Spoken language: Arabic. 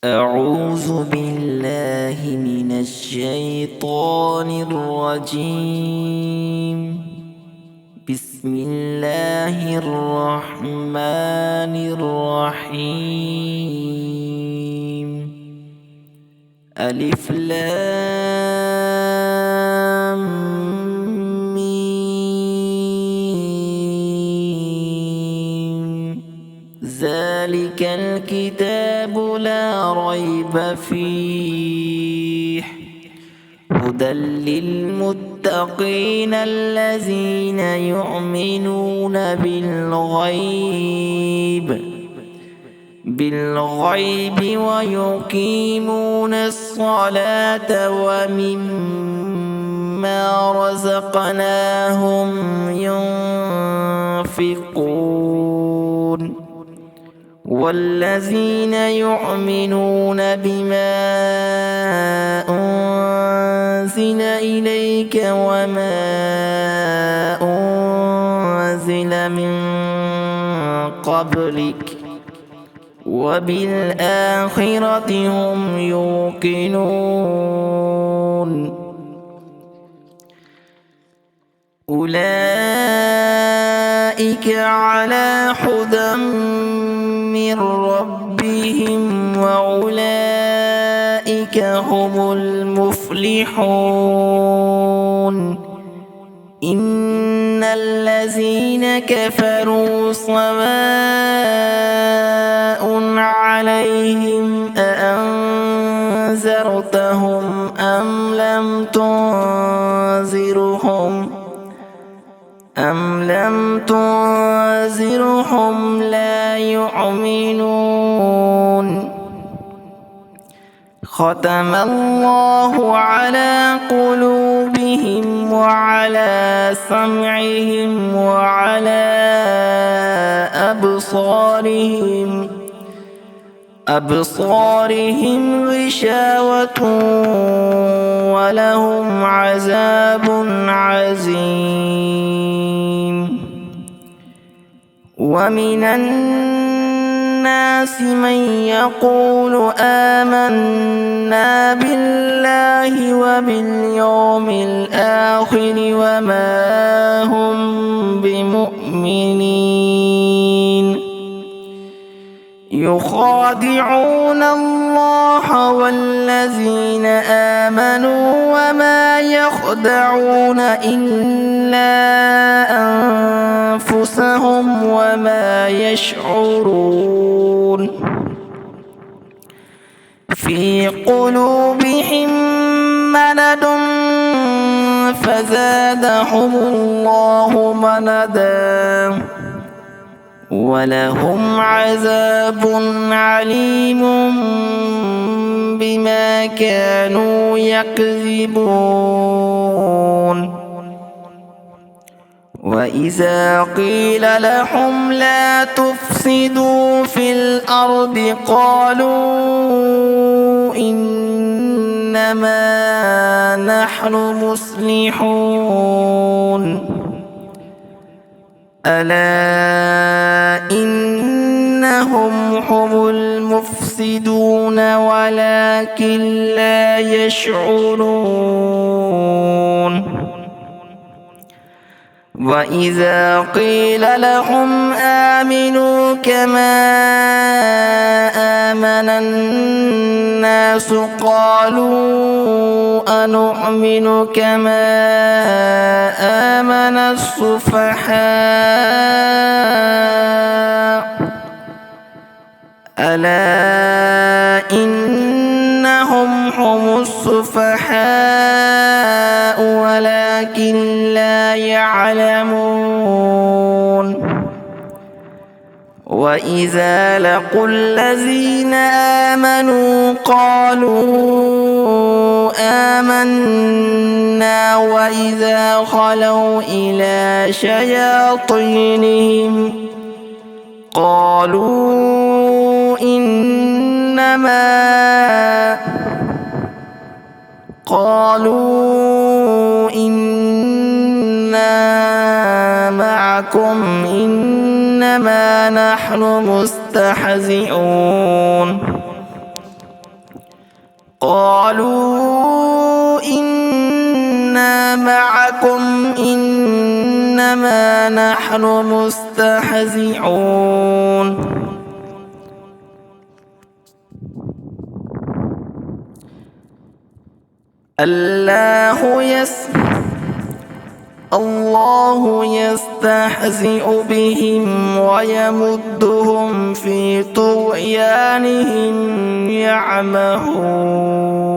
أعوذ بالله من الشيطان الرجيم. بسم الله الرحمن الرحيم. ألف لام ميم. ذلك الكتاب لا ريب فيه هدى للمتقين الذين يؤمنون بالغيب ويقيمون الصلاة ومما رزقناهم ينفقون والذين يؤمنون بما أنزل إليك وما أنزل من قبلك وبالآخرة هم يوقنون أولئك على هدى من ربهم وأولئك هم المفلحون. إن الذين كفروا سواء عليهم أأنذرتهم أم لم تنذرهم لا يؤمنون. ختم الله على قلوبهم وعلى سمعهم وعلى أبصارهم غشاوة ولهم عذاب عظيم. ومن الناس من يقول آمنا بالله وباليوم الآخر وما هم بمؤمنين. يخادعون الله والذين آمنوا وما يخدعون إلا أنفسهم وما يشعرون. في قلوبهم مرض فزادهم الله مرضا ولهم عذاب عليم بما كانوا يكذبون. وإذا قيل لهم لا تفسدوا في الأرض قالوا إنما نحن مصلحون. ألا إنهم هم المفسدون ولكن لا يشعرون. وإذا قيل لهم آمنوا كما آمن الناس قالوا أنؤمن كما آمن السفهاء. ألا إنهم هم السفهاء ولكن لا يعلمون. وإذا لقوا الذين آمنوا قالوا آمنا وإذا خلوا إلى شياطينهم قالوا إنا معكم إنما نحن مستهزئون. قالوا إنا معكم إنما نحن مستهزئون الله يستهزئ بهم ويمدهم في طغيانهم يعمهون